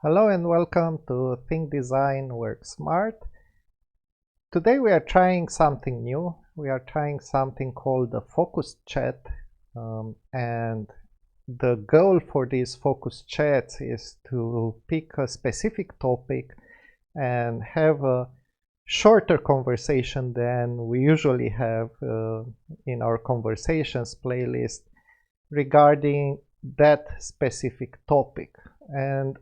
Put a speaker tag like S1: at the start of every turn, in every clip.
S1: Hello and welcome to Think Design Work Smart. Today we are trying something new. We are trying something called the focus chat, and the goal for these focus chats is to pick a specific topic and have a shorter conversation than we usually have in our conversations playlist regarding that specific topic. And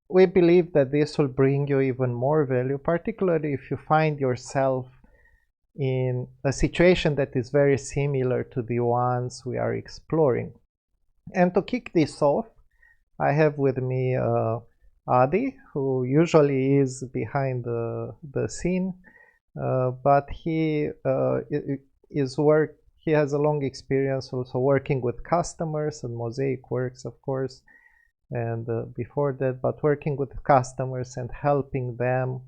S1: we believe that this will bring you even more value, particularly if you find yourself in a situation that is very similar to the ones we are exploring. And to kick this off, I have with me Adi, who usually is behind the scene, but he he has a long experience also working with customers and Mozaic Works, of course, and before that, but working with customers and helping them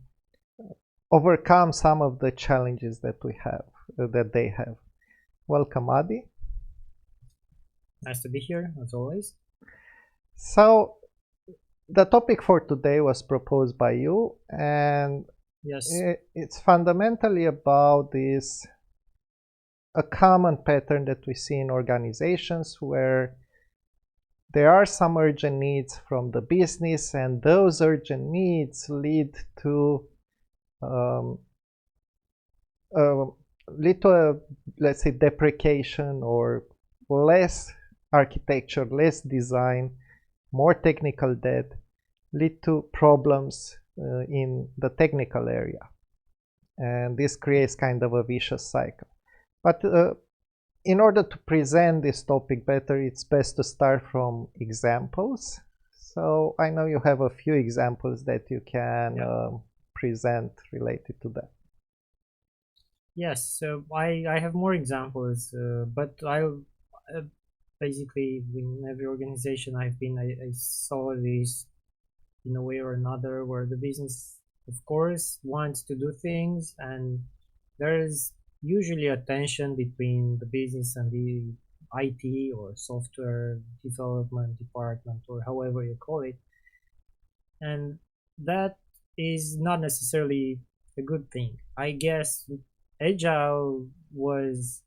S1: overcome some of the challenges that we have, that they have. Welcome, Adi.
S2: Nice to be here, as always.
S1: So, the topic for today was proposed by you, and
S2: yes,
S1: it's fundamentally about this a common pattern that we see in organizations where there are some urgent needs from the business, and those urgent needs lead to let's say, deprecation or less architecture, less design, more technical debt, lead to problems in the technical area. And this creates kind of a vicious cycle. But in order to present this topic better, it's best to start from examples. So I know you have a few examples that you can present related to that.
S2: Yes, so I have more examples, but I'll basically, in every organization I've been, I saw this in a way or another, where the business, of course, wants to do things, and there is usually a tension between the business and the IT or software development department, or however you call it, and that is not necessarily a good thing. I guess Agile was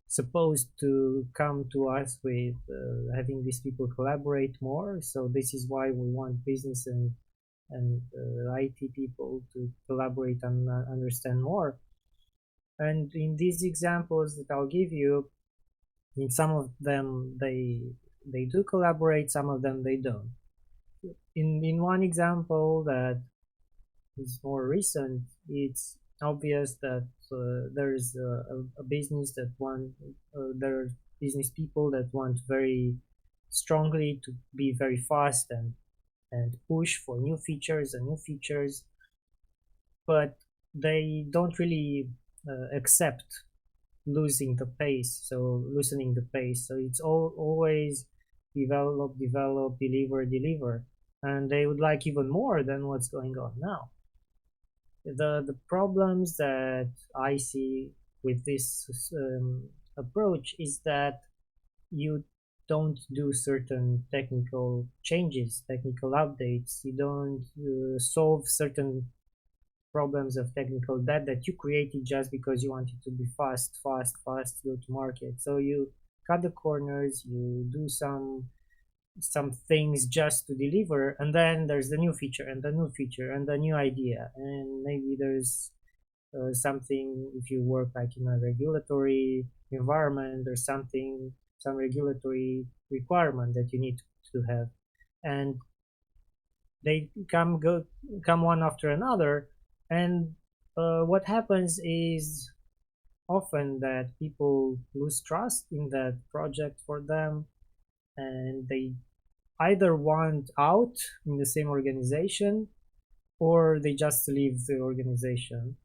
S2: supposed to come to us with having these people collaborate more. So this is why we want business and IT people to collaborate and understand more. And in these examples that I'll give you, in some of them they do collaborate, some of them they don't. In one example that is more recent, it's obvious that there's a business that there are business people that want very strongly to be very fast and push for new features and new features, but they don't really accept losing the pace, so loosening the pace. So it's always develop, deliver, and they would like even more than what's going on now. The problems that I see with this approach is that you don't do certain technical changes, technical updates. You don't solve certain problems of technical debt that you created just because you wanted to be fast, go to market. So you cut the corners, you do some things just to deliver, and then there's the new feature and the new feature and the new idea, and maybe there's something, if you work like in a regulatory environment, there's some regulatory requirement that you need to have, and they come one after another. And what happens is often that people lose trust in that project for them, and they either want out in the same organization or they just leave the organization.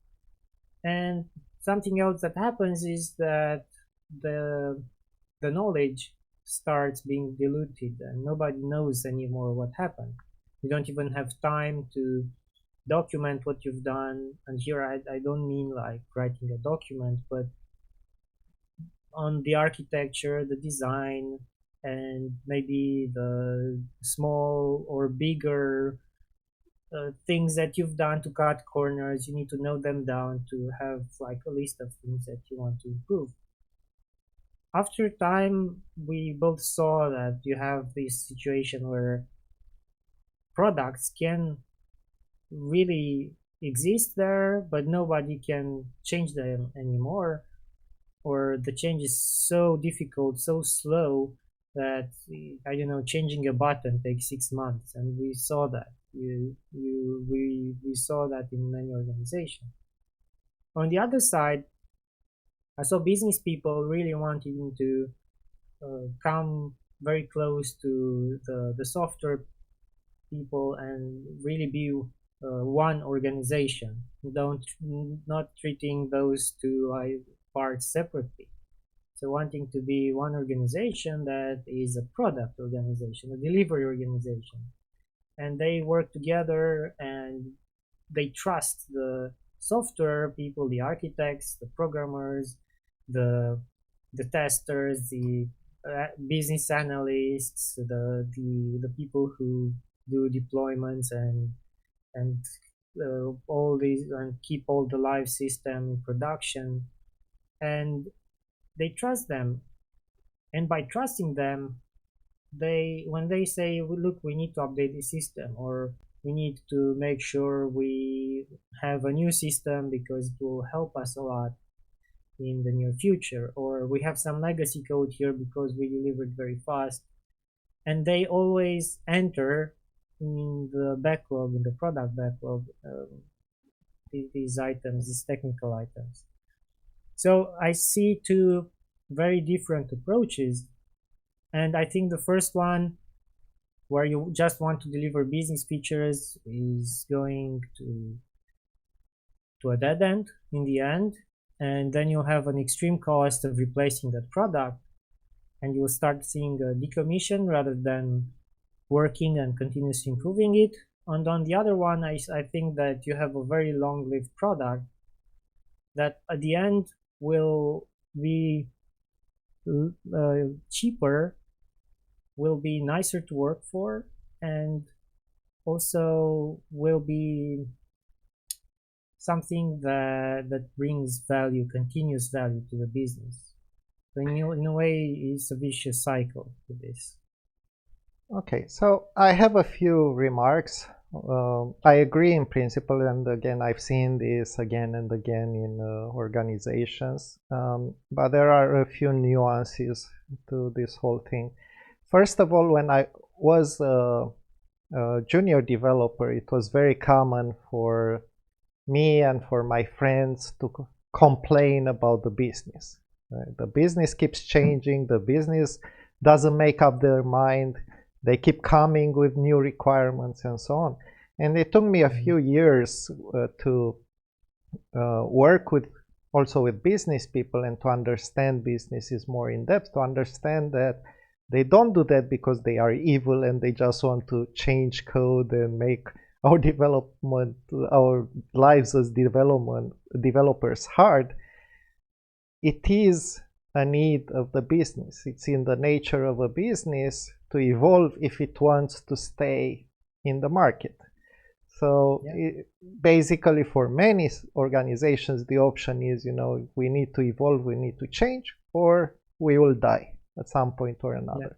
S2: And something else that happens is that the knowledge starts being diluted and nobody knows anymore what happened. You don't even have time to document what you've done. And here I don't mean like writing a document, but on the architecture, the design, and maybe the small or bigger things that you've done to cut corners. You need to note them down to have like a list of things that you want to improve. After time, we both saw that you have this situation where products can really exist there, but nobody can change them anymore, or the change is so difficult, so slow that I don't know, changing a button takes 6 months, and we saw that. We saw that in many organizations. On the other side, I saw business people really wanting to come very close to the software people and really be one organization. Don't not treating those two parts separately. So wanting to be one organization that is a product organization, a delivery organization, and they work together and they trust the software people, the architects, the programmers, the testers, the business analysts, the people who do deployments and all these and keep all the live system in production, and they trust them. And by trusting them, they when they say, "Well, look, we need to update the system, or we need to make sure we have a new system because it will help us a lot in the near future, or we have some legacy code here because we delivered very fast," and they always enter in the backlog, in the product backlog, these items, these technical items. So I see two very different approaches. And I think the first one, where you just want to deliver business features, is going to a dead end in the end. And then you have an extreme cost of replacing that product, and you will start seeing a decommission rather than working and continuously improving it. And on the other one, I think that you have a very long-lived product that at the end will be cheaper, will be nicer to work for, and also will be something that brings value, continuous value to the business. So in a way, it's a vicious cycle to this.
S1: Okay, so I have a few remarks. I agree in principle, and again, I've seen this again and again in organizations, but there are a few nuances to this whole thing. First of all, when I was a junior developer, it was very common for me and for my friends to complain about the business. Right? The business keeps changing, the business doesn't make up their mind, they keep coming with new requirements and so on. And it took me a few years to work with also with business people and to understand businesses more in depth, to understand that they don't do that because they are evil and they just want to change code and make our development, our lives as developers hard. It is a need of the business. It's in the nature of a business to evolve if it wants to stay in the market. So basically for many organizations, the option is, we need to evolve, we need to change, or we will die at some point or another.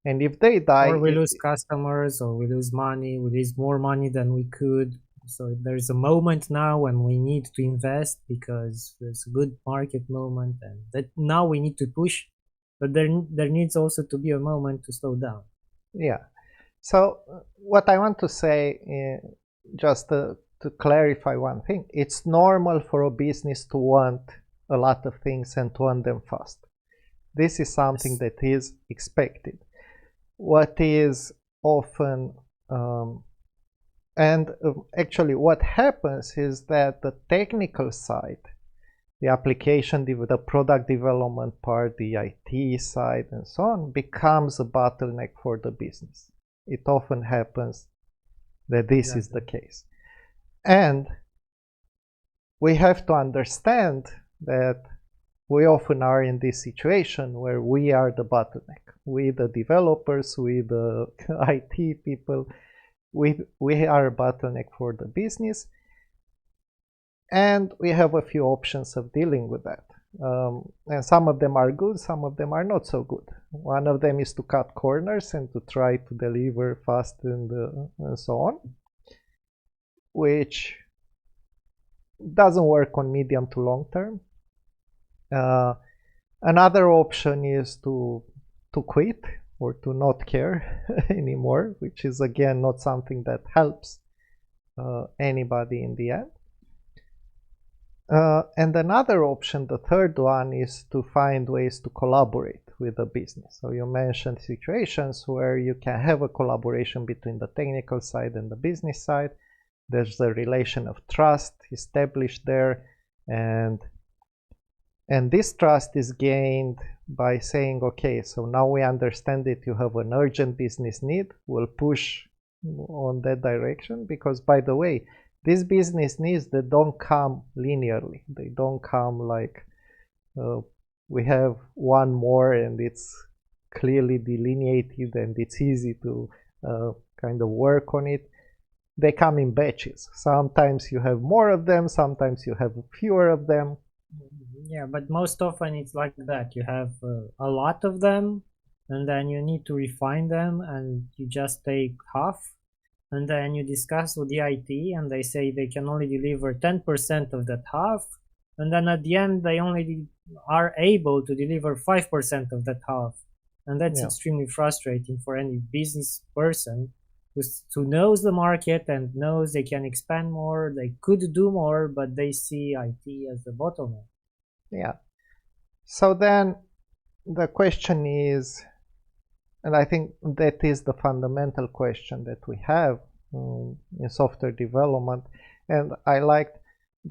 S1: And if they die,
S2: or we lose customers, or we lose money, we lose more money than we could. So there's a moment now when we need to invest because there's a good market moment, and that now we need to push, but there needs also to be a moment to slow down.
S1: Yeah. So what I want to say, just to clarify one thing, it's normal for a business to want a lot of things and to want them fast. This is something that is expected. What is often actually what happens is that the technical side, the application, the product development part, the IT side, and so on, becomes a bottleneck for the business. It often happens that this is the case. And we have to understand that we often are in this situation where we are the bottleneck. We, the developers, we, the IT people, we are a bottleneck for the business, and we have a few options of dealing with that. And some of them are good, some of them are not so good. One of them is to cut corners and to try to deliver fast and so on, which doesn't work on medium to long term. Another option is to quit or to not care anymore, which is again not something that helps anybody in the end. And another option, the third one, is to find ways to collaborate with the business. So you mentioned situations where you can have a collaboration between the technical side and the business side. There's a relation of trust established there, and this trust is gained by saying, okay, so now we understand that you have an urgent business need. We'll push on that direction, because, by the way, these business needs, they don't come linearly. They don't come like we have one more and it's clearly delineated and it's easy to kind of work on it. They come in batches. Sometimes you have more of them, sometimes you have fewer of them.
S2: Yeah, but most often it's like that. You have a lot of them, and then you need to refine them, and you just take half, and then you discuss with the IT, and they say they can only deliver 10% of that half, and then at the end they only are able to deliver 5% of that half, and that's extremely frustrating for any business person who knows the market and knows they can expand more, they could do more, but they see IT as a bottleneck.
S1: Yeah. So then the question is, and I think that is the fundamental question that we have in software development. And I liked,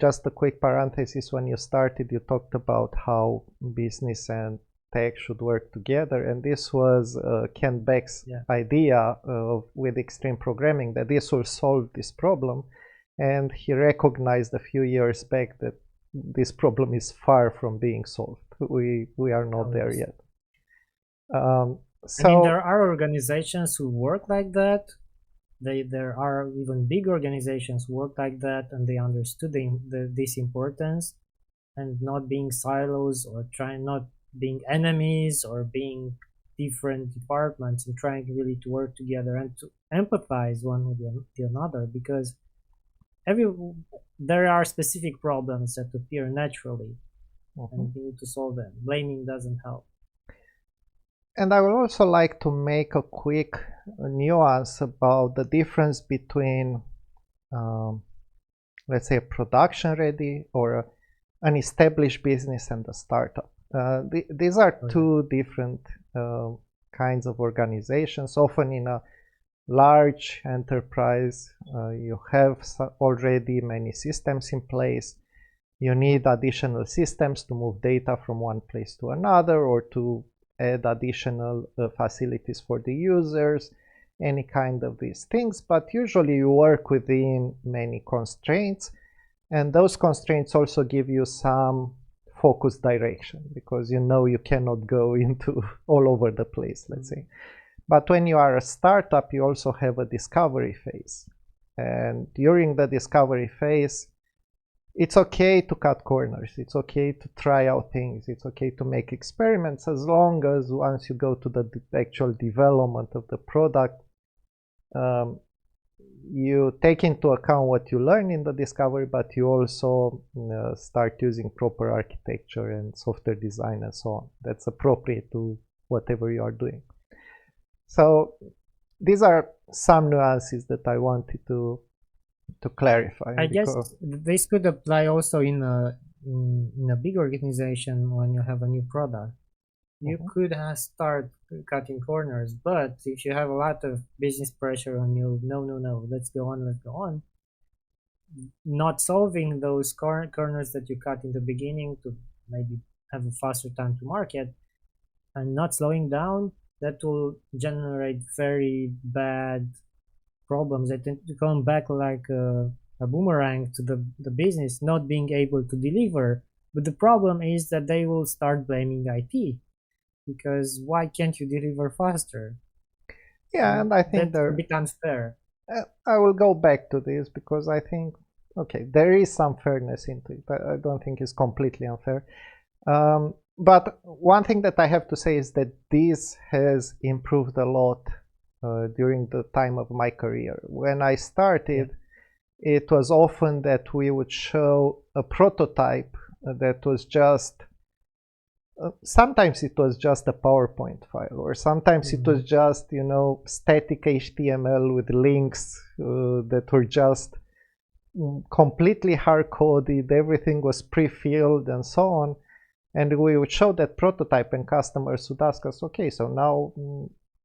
S1: just a quick parenthesis, when you started, you talked about how business and tech should work together. And this was Ken Beck's idea with extreme programming, that this will solve this problem. And he recognized a few years back that this problem is far from being solved. We are not there yet.
S2: So, I mean, there are organizations who work like that. There are even big organizations who work like that, and they understood this importance, and not being silos or not being enemies or being different departments, and trying really to work together and to empathize one with the another, because there are specific problems that appear naturally, and you need to solve them. Blaming doesn't help.
S1: And I would also like to make a quick nuance about the difference between, let's say, a production ready or an established business and a startup. These are two different kinds of organizations. Often in a large enterprise, you have already many systems in place. You need additional systems to move data from one place to another, or to add additional facilities for the users, any kind of these things. But usually you work within many constraints, and those constraints also give you some focused direction, because you know you cannot go into all over the place, let's say. But when you are a startup, you also have a discovery phase. And during the discovery phase, it's okay to cut corners. It's okay to try out things. It's okay to make experiments, as long as once you go to the actual development of the product, you take into account what you learn in the discovery, but you also start using proper architecture and software design and so on. That's appropriate to whatever you are doing. So these are some nuances that I wanted to clarify.
S2: I guess this could apply also in a big organization. When you have a new product, you could start cutting corners, but if you have a lot of business pressure on you, no, let's go on, not solving those corners that you cut in the beginning to maybe have a faster time to market, and not slowing down, that will generate very bad problems that tend to come back like a boomerang to the business, not being able to deliver But the problem is that they will start blaming IT because why can't you deliver faster?
S1: Yeah,
S2: So
S1: and I think
S2: that's a
S1: there,
S2: bit unfair.
S1: I will go back to this because I think, okay, there is some fairness into it. I don't think it's completely unfair. But one thing that I have to say is that this has improved a lot during the time of my career. When I
S2: Yeah.
S1: started, it was often that we would show a prototype that was just sometimes it was just a PowerPoint file, or sometimes it was
S2: Mhm.
S1: just, static HTML with links that were just completely hard coded, everything was pre-filled and so on. And we would show that prototype and customers would ask us, okay, so now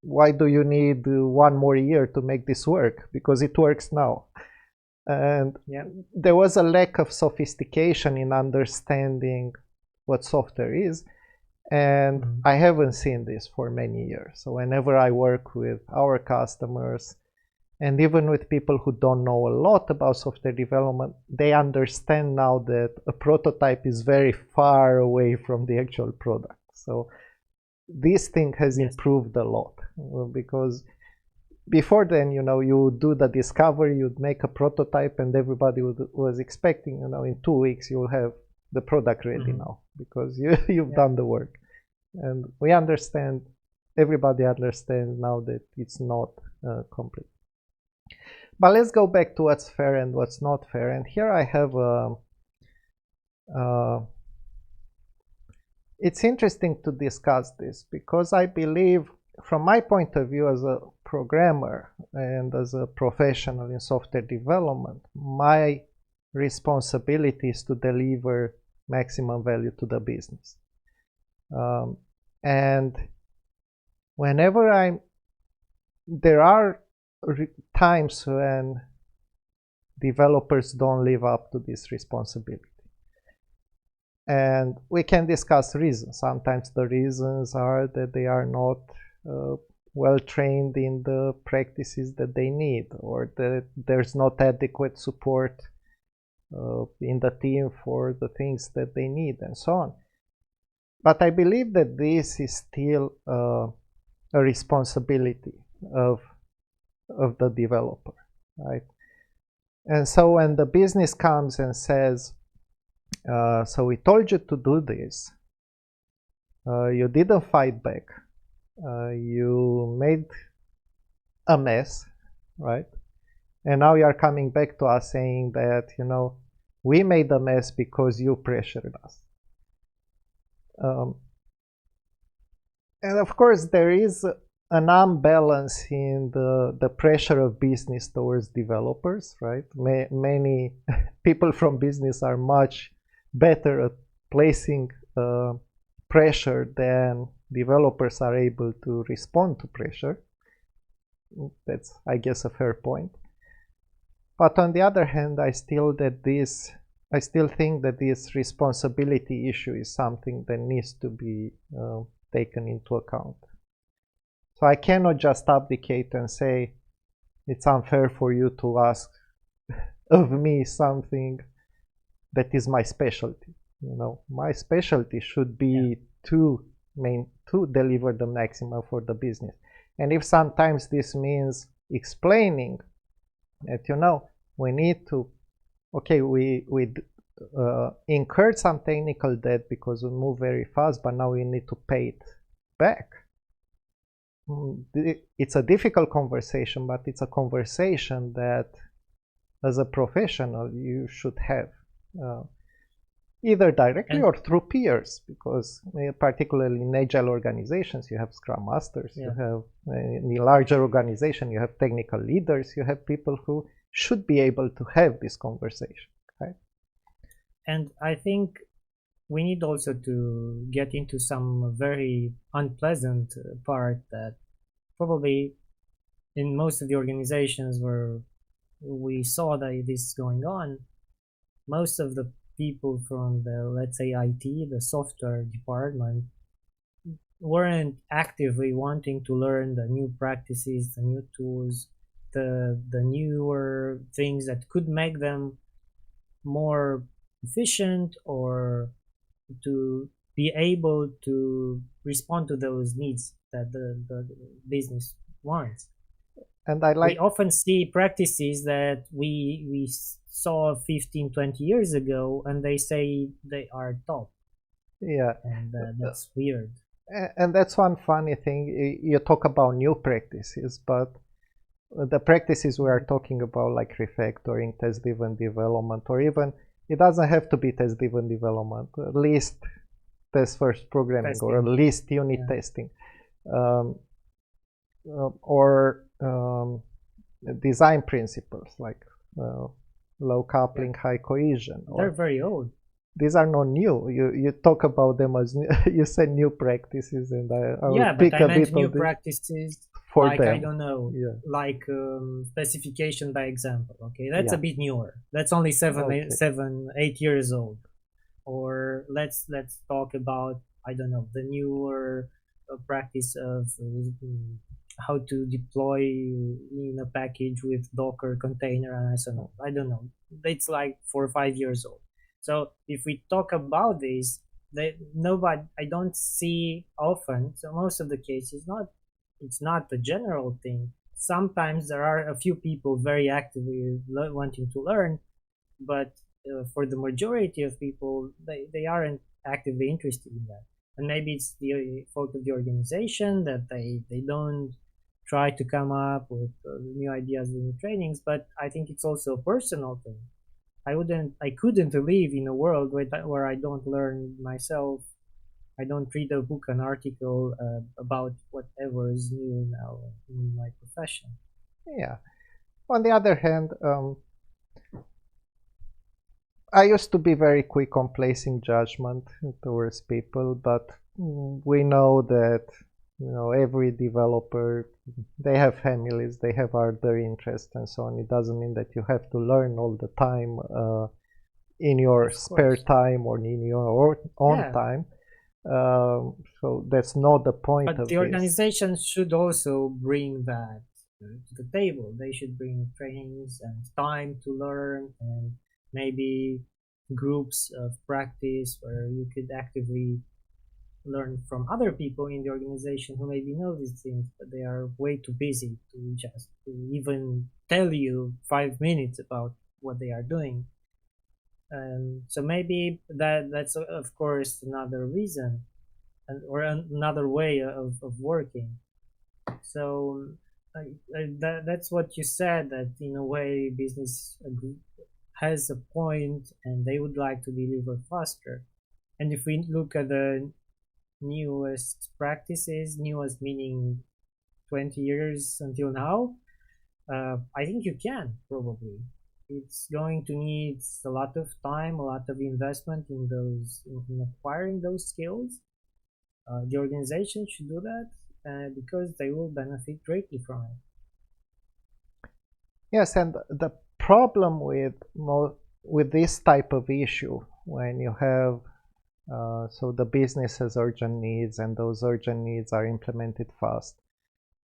S1: why do you need 1 more year to make this work? Because it works now. And
S2: Yeah.
S1: there was a lack of sophistication in understanding what software is. And
S2: Mhm.
S1: I haven't seen this for many years. So whenever I work with our customers and even with people who don't know a lot about software development, they understand now that a prototype is very far away from the actual product. So this thing has
S2: Yes.
S1: improved a lot because before then, you do the discovery, you'd make a prototype, and everybody was expecting, in 2 weeks you'll have the product ready
S2: Mhm.
S1: now because you've
S2: Yeah.
S1: done the work. And we understand, everybody understands now that it's not complete. But let's go back to what's fair and what's not fair. And here I have uh, it's interesting to discuss this because I believe, from my point of view as a programmer and as a professional in software development, my responsibility is to deliver maximum value to the business. And whenever there are times when developers don't live up to this responsibility. And we can discuss reasons. Sometimes the reasons are that they are not uh, well trained in the practices that they need, or that there's not adequate support in the team for the things that they need, and so on. But I believe that this is still a responsibility of the developer, right? And so when the business comes and says, so we told you to do this, you didn't fight back, you made a mess, right? And now you are coming back to us saying that, we made a mess because you pressured us. Um, and of course, there is an unbalance in the pressure of business towards developers, right? Many people from business are much better at placing pressure than developers are able to respond to pressure. That's, I guess, a fair point. But on the other hand, I still think that this responsibility issue is something that needs to be taken into account. So I cannot just abdicate and say it's unfair for you to ask of me something that is my specialty. My specialty should
S2: Yeah.
S1: be to deliver the maximum for the business. And if sometimes this means explaining that, we need to, okay, we incurred some technical debt because we move very fast, but now we need to pay it back. It's a difficult conversation, but it's a conversation that as a professional you should have, uh, either directly
S2: And
S1: or through peers, because particularly in agile organizations you have scrum masters, you
S2: yeah.
S1: have in a larger organization you have technical leaders, you have people who should be able to have this conversation, right?
S2: And I think we need also to get into some very unpleasant part that probably in most of the organizations where we saw that this is going on, most of the people from the, let's say, IT, the software department, weren't actively wanting to learn the new practices, the new tools, the newer things that could make them more efficient or to be able to respond to those needs that the business wants.
S1: And I
S2: We
S1: like,
S2: often see practices that we saw 15, 20 years ago, and they say they are top,
S1: yeah,
S2: and that's weird.
S1: and that's one funny thing. You talk about new practices, but the practices we are talking about, like refactoring, test-driven development, or even it doesn't have to be test-driven development, at least test-first programming, or at
S2: Testing.
S1: least unit
S2: Yeah.
S1: testing, um, or design principles like low coupling, high cohesion.
S2: They're
S1: Or
S2: very old.
S1: these are not new. You talk about them as new, you say new practices, and I will
S2: Yeah, but
S1: pick
S2: I
S1: a
S2: meant
S1: bit
S2: new
S1: of this
S2: practices,
S1: for
S2: like I
S1: them.
S2: don't know,
S1: Yeah,
S2: like specification by example. Okay, that's a
S1: yeah,
S2: bit newer. That's only
S1: okay,
S2: 8 years old. Or let's talk about, I don't know, the newer practice of how to deploy in a package with Docker container and so on. I don't know. It's like 4 or 5 years old. So if we talk about this, nobody, I don't see often. So most of the cases, not it's not the general thing. Sometimes there are a few people very actively wanting to learn, but for the majority of people, they aren't actively interested in that. And maybe it's the fault of the organization that they don't try to come up with new ideas and new trainings. But I think it's also a personal thing. I couldn't live in a world where I don't learn myself. I don't read a book, an article about whatever is new now in my profession.
S1: yeah. On the other hand, I used to be very quick on placing judgment towards people, but we know that every developer, they have families, they have other interests and so on. It doesn't mean that you have to learn all the time in your
S2: Of
S1: spare
S2: course.
S1: time or in your own
S2: Yeah,
S1: time. So that's not the point
S2: but
S1: of
S2: the
S1: this.
S2: organization should also bring that to the table. They should bring trainings and time to learn, and maybe groups of practice where you could actively learn from other people in the organization who maybe know these things, but they are way too busy to just to even tell you 5 minutes about what they are doing. So maybe that's of course another reason, or another way of working. So that's what you said, that in a way business has a point and they would like to deliver faster. And if we look at the newest practices, newest meaning 20 years until now, I think you can probably. It's going to need a lot of time, a lot of investment in in acquiring those skills. The organization should do that because they will benefit greatly from it.
S1: Yes, and the problem with this type of issue, when you have so the business has urgent needs, and those urgent needs are implemented fast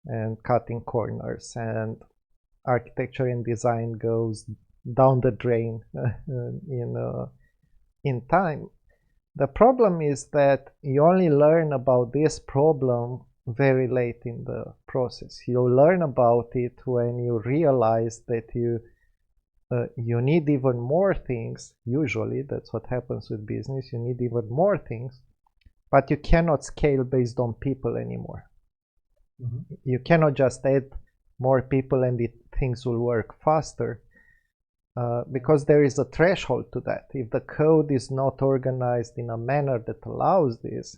S1: and cutting corners, and architecture and design goes down the drain in time. The problem is that you only learn about this problem very late in the process. You learn about it when you realize that you need even more things. Usually, that's what happens with business. You need even more things, but you cannot scale based on people anymore.
S2: Mm-hmm.
S1: You cannot just add more people and things will work faster. Because there is a threshold to that. If the code is not organized in a manner that allows this,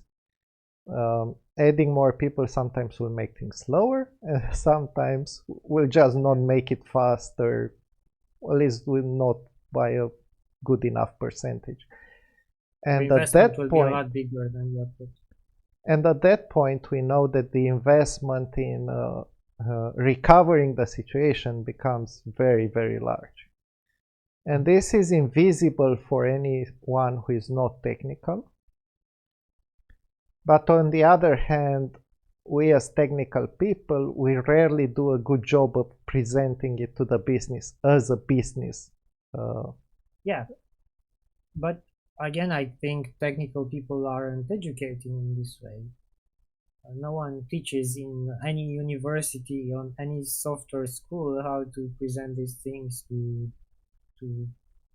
S1: adding more people sometimes will make things slower, and sometimes will just not make it faster, at least will not by a good enough percentage.
S2: The
S1: And at
S2: investment
S1: that
S2: will be a
S1: point,
S2: lot bigger than the output.
S1: we know that the investment in recovering the situation becomes very, very large. And this is invisible for anyone who is not technical. But on the other hand, we as technical people, we rarely do a good job of presenting it to the business as a business.
S2: Yeah, but again, I think technical people aren't educated in this way. No one teaches in any university on any software school how to present these things to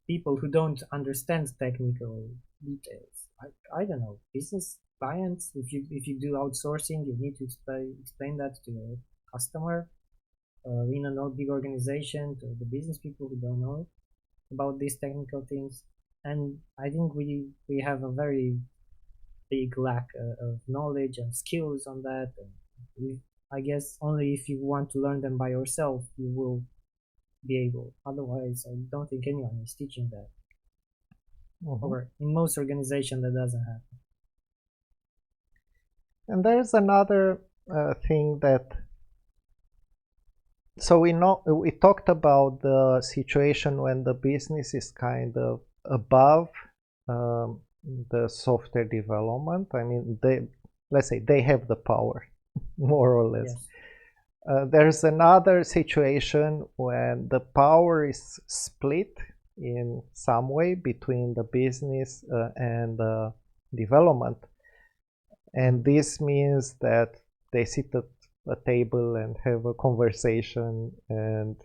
S2: people who don't understand technical details. I don't know, business clients. If you do outsourcing, you need to explain that to your customer. In a big organization, to the business people who don't know about these technical things. And I think we have a very big lack of knowledge and skills on that. And I guess only if you want to learn them by yourself, you will be able. Otherwise, I don't think anyone is teaching that.
S1: Mhm.
S2: Or in most organizations, that doesn't happen.
S1: And there's another thing that, so we talked about the situation when the business is kind of above um, the software development. I mean, let's say they have the power, more or less.
S2: Yes.
S1: There's another situation when the power is split in some way between the business and the development. And this means that they sit at a table and have a conversation and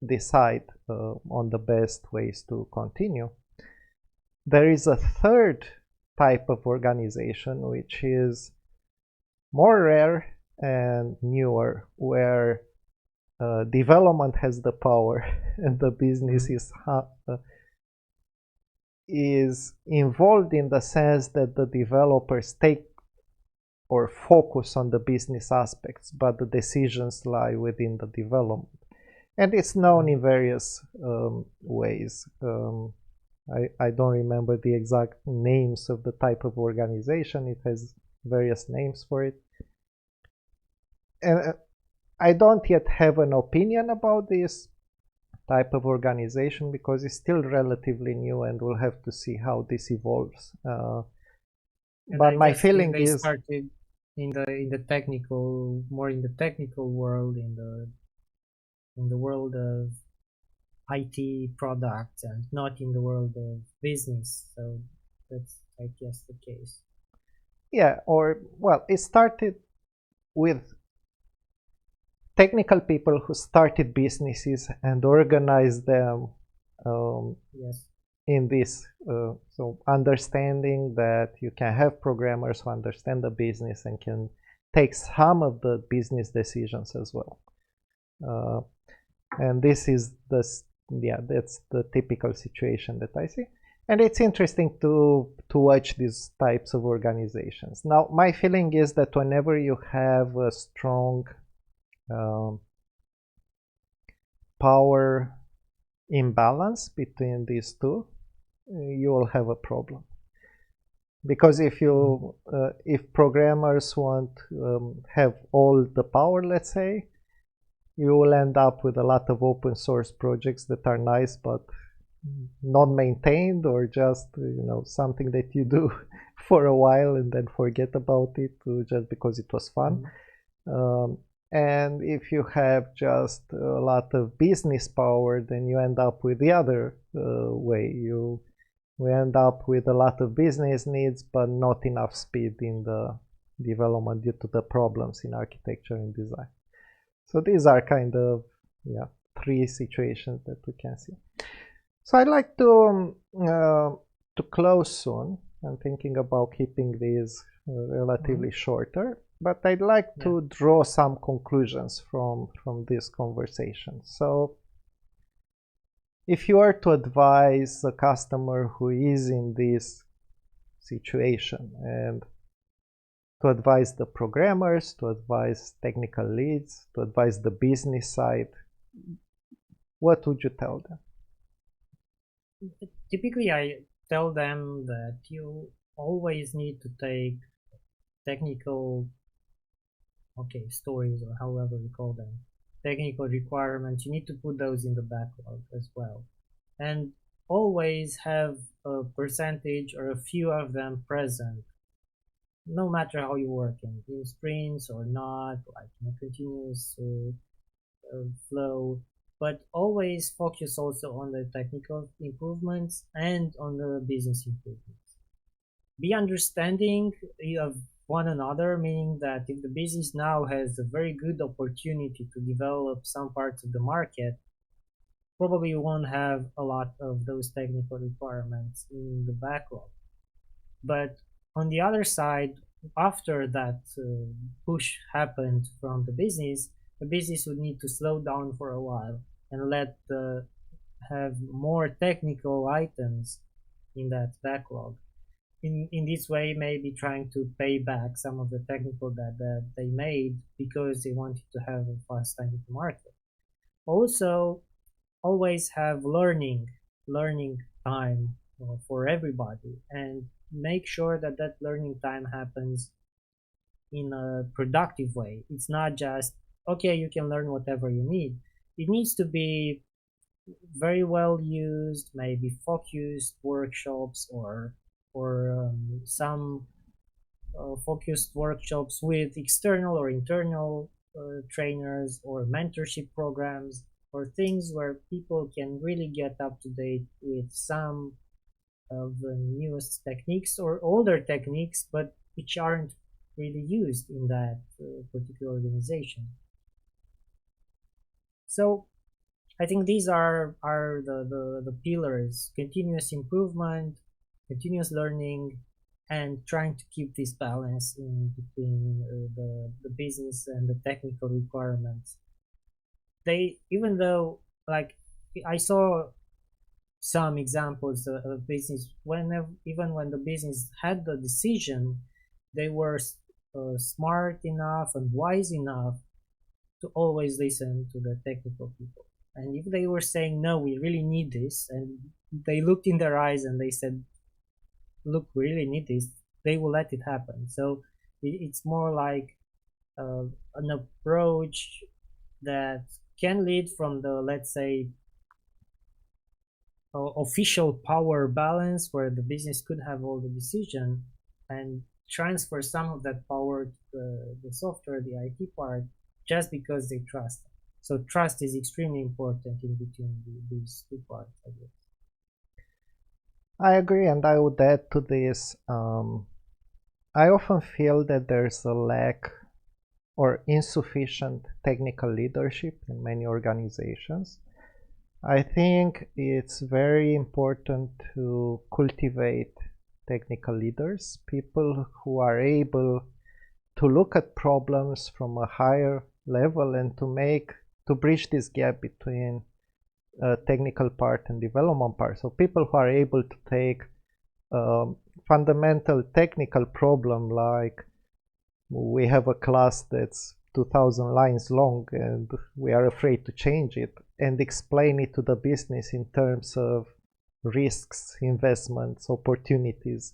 S1: decide on the best ways to continue. There is a third type of organization which is more rare and newer, where development has the power and the business
S2: Mhm.
S1: is involved in the sense that the developers take or focus on the business aspects, but the decisions lie within the development. And it's known
S2: Mhm.
S1: in various ways. I don't remember the exact names of the type of organization. It has various names for it. And I don't yet have an opinion about this type of organization because it's still relatively new and we'll have to see how this evolves.
S2: And
S1: But
S2: I
S1: my
S2: guess
S1: feeling
S2: they
S1: is,
S2: started in the technical, more in the technical world, in the world of IT products, and not in the world of business. So that's, I guess, the case.
S1: yeah, or well, it started with technical people who started businesses and organized them um,
S2: Yes.
S1: in this. So understanding that you can have programmers who understand the business and can take some of the business decisions as well. Uh, and this is yeah, that's the typical situation that I see. And it's interesting to watch these types of organizations. Now, my feeling is that whenever you have a strong um, power imbalance between these two, you will have a problem. Because
S2: Mhm.
S1: if programmers want have all the power, let's say, you will end up with a lot of open source projects that are nice but not maintained, or just something that you do for a while and then forget about it just because it was fun.
S2: Mhm.
S1: Um, and if you have just a lot of business power, then you end up with the other way. We end up with a lot of business needs, but not enough speed in the development due to the problems in architecture and design. So these are kind of, yeah, three situations that we can see. So I'd like to close soon. I'm thinking about keeping these
S2: Mhm.
S1: relatively shorter, but I'd like
S2: Yeah.
S1: to draw some conclusions from this conversation. So if you are to advise a customer who is in this situation, and to advise the programmers, to advise technical leads, to advise the business side, what would you tell them?
S2: Typically, I tell them that you always need to take technical, okay, stories, or however you call them, technical requirements. You need to put those in the backlog as well, and always have a percentage or a few of them present, no matter how you work in sprints or not, like in a continuous flow. but always focus also on the technical improvements and on the business improvements. Be understanding of one another, meaning that if the business now has a very good opportunity to develop some parts of the market, probably won't have a lot of those technical requirements in the backlog. But on the other side, after that push happened from the business would need to slow down for a while and have more technical items in that backlog. In this way, maybe trying to pay back some of the technical that they made because they wanted to have a fast time to market. Also, always have learning time for everybody, and make sure that that learning time happens in a productive way. It's not just, okay, you can learn whatever you need. It needs to be very well used, maybe focused workshops, or some focused workshops with external or internal trainers, or mentorship programs, or things where people can really get up to date with some of the newest techniques or older techniques, but which aren't really used in that particular organization. So I think these are the pillars: continuous improvement, continuous learning, and trying to keep this balance in between the business and the technical requirements. Even though, like, I saw some examples of business, even when the business had the decision, they were smart enough and wise enough to always listen to the technical people. And if they were saying, no, we really need this, and they looked in their eyes and they said, look, we really need this, they will let it happen. So it's more like an approach that can lead from the, let's say, official power balance where the business could have all the decision, and transfer some of that power to the software, the IT part, just because they trust. So trust is extremely important in between these two parts, I guess.
S1: I agree, and I would add to this, I often feel that there's a lack or insufficient technical leadership in many organizations. I think it's very important to cultivate technical leaders, people who are able to look at problems from a higher level and to bridge this gap between technical part and development part. So people who are able to take fundamental technical problem, like we have a class that's 2000 lines long and we are afraid to change it, and explain it to the business in terms of risks, investments, opportunities,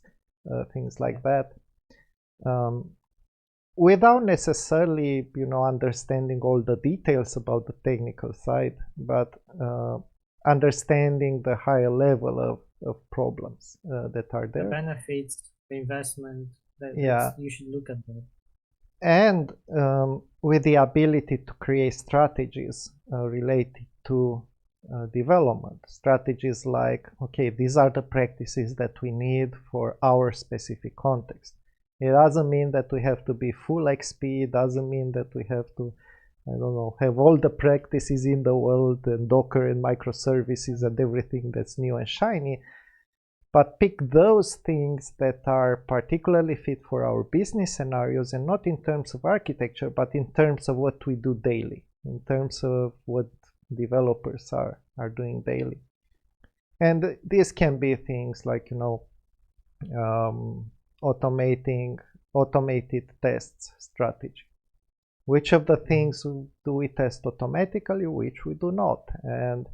S1: things like that, without necessarily, understanding all the details about the technical side, but understanding the higher level of problems that are there.
S2: The benefits, the investment, you should look at that.
S1: And with the ability to create strategies related to development. Strategies like, okay, these are the practices that we need for our specific context. It doesn't mean that we have to be full XP. It doesn't mean that we have to, have all the practices in the world and Docker and microservices and everything that's new and shiny. But pick those things that are particularly fit for our business scenarios, and not in terms of architecture, but in terms of what we do daily, in terms of what developers are doing daily. And these can be things like, automated tests strategy. Which of the things do we test automatically, which we do not? And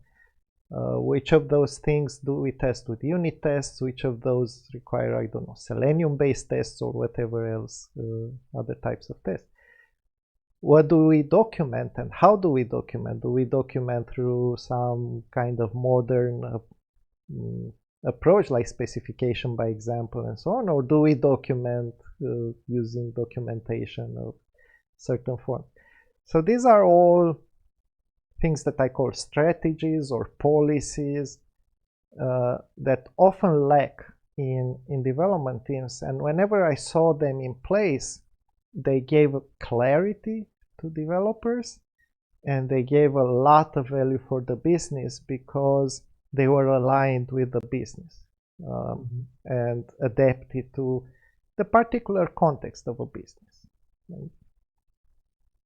S1: which of those things do we test with unit tests? Which of those require, Selenium-based tests or whatever else, other types of tests? What do we document and how do we document? Do we document through some kind of modern approach like specification by example and so on? Or do we document using documentation of certain form? So these are all things that I call strategies or policies that often lack in development teams. And whenever I saw them in place, they gave clarity to developers, and they gave a lot of value for the business because they were aligned with the business and adapted to the particular context of a business.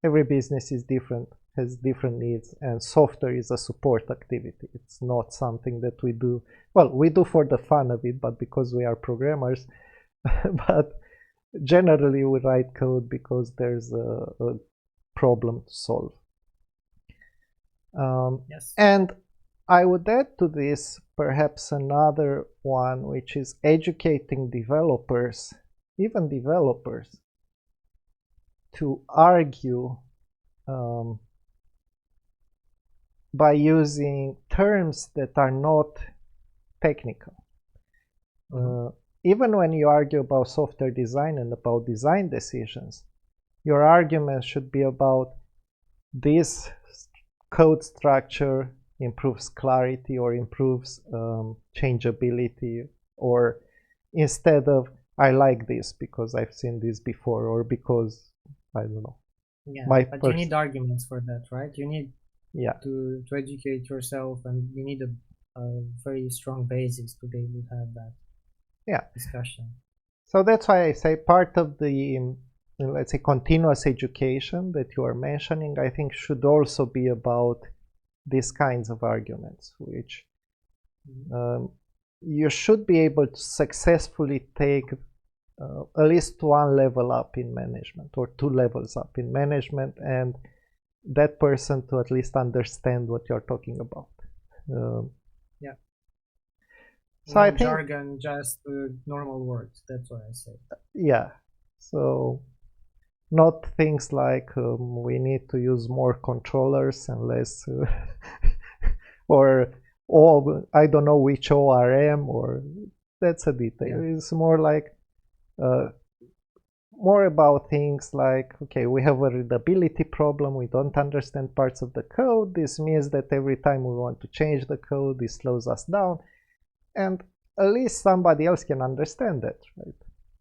S1: Every business is different, has different needs, and software is a support activity. It's not something that we do, well, we do for the fun of it, but because we are programmers, but generally we write code because there's a problem to solve.
S2: Yes.
S1: And I would add to this perhaps another one, which is educating developers, even developers, to argue by using terms that are not technical. Even when you argue about software design and about design decisions, your argument should be about this code structure improves clarity or improves changeability, or instead of I like this because I've seen this before, or because I don't know.
S2: Yeah, but you need arguments for that, right? You need to educate yourself, and you need a very strong basis to be able to have that discussion.
S1: So that's why I say part of the, let's say, continuous education that you are mentioning, I think should also be about these kinds of arguments, which you should be able to successfully take at least one level up in management, or 2 levels up in management, and that person to at least understand what you're talking about.
S2: So I think jargon, just normal words. That's what I say.
S1: Yeah. So not things like we need to use more controllers and less, or I don't know which ORM, or that's a detail. It's more like more about things like, okay, we have a readability problem, we don't understand parts of the code. This means that every time we want to change the code, this slows us down. And at least somebody else can understand that, right?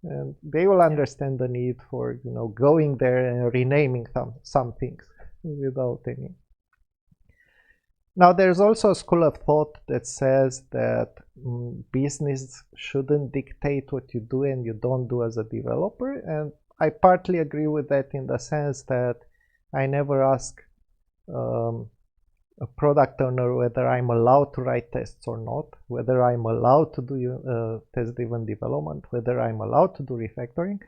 S1: And they will understand the need for, going there and renaming some things without any. Now, there's also a school of thought that says that business shouldn't dictate what you do and you don't do as a developer. And I partly agree with that, in the sense that I never ask a product owner whether I'm allowed to write tests or not, whether I'm allowed to do test-driven development, whether I'm allowed to do refactoring.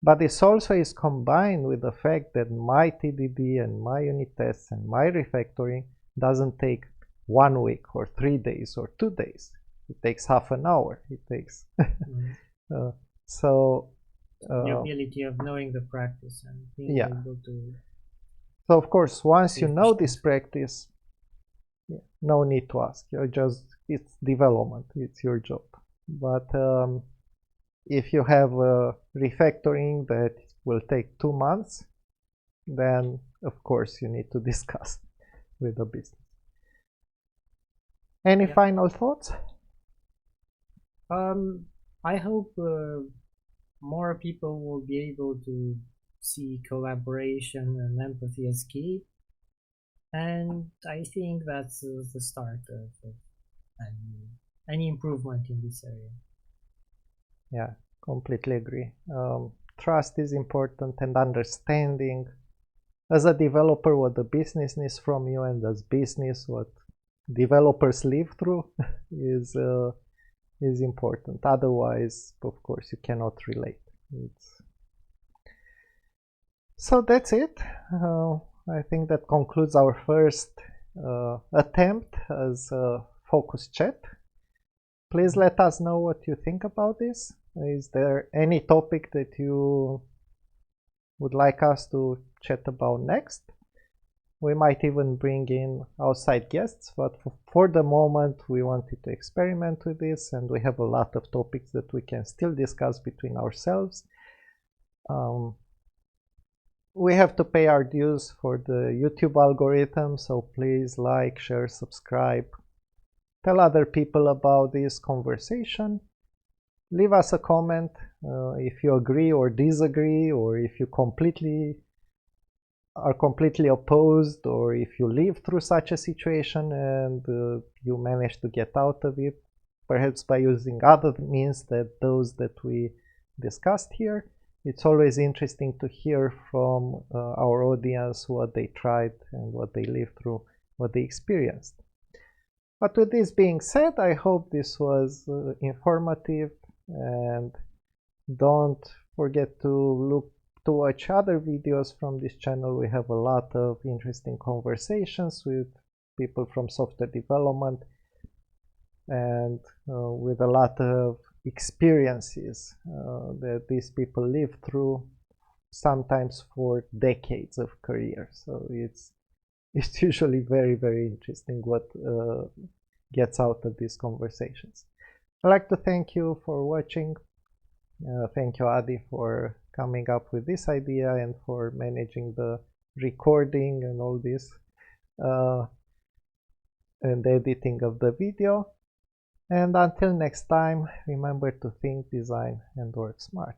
S1: But this also is combined with the fact that my TDD and my unit tests and my refactoring doesn't take 1 week or 3 days or 2 days. It takes half an hour. It takes so
S2: the ability of knowing the practice and being able to.
S1: So of course, once you know this practice, no need to ask. It's development. It's your job. But if you have a refactoring that will take 2 months, then of course you need to discuss with the business. Any final thoughts?
S2: I hope more people will be able to see collaboration and empathy as key, and I think that's the start of any improvement in this area.
S1: Yeah, completely agree. Trust is important, and understanding as a developer what the business needs from you, and as business what developers live through is important. Otherwise, of course, you cannot relate. So that's it. I think that concludes our first attempt as a focus chat. Please let us know what you think about this. Is there any topic that you would like us to chat about next? We might even bring in outside guests, but for the moment we wanted to experiment with this, and we have a lot of topics that we can still discuss between ourselves. we have to pay our dues for the YouTube algorithm, so please like, share, subscribe, tell other people about this conversation, leave us a comment if you agree or disagree, or if you are completely opposed, or if you live through such a situation and you manage to get out of it, perhaps by using other means than those that we discussed here. It's always interesting to hear from our audience what they tried and what they lived through, what they experienced. But with this being said, I hope this was informative, and don't forget to watch other videos from this channel. We have a lot of interesting conversations with people from software development and with a lot of experiences that these people live through, sometimes for decades of career. So it's usually very interesting what gets out of these conversations. I'd like to thank you for watching. Thank you, Adi, for coming up with this idea and for managing the recording and all this and editing of the video. And until next time, remember to think, design, and work smart.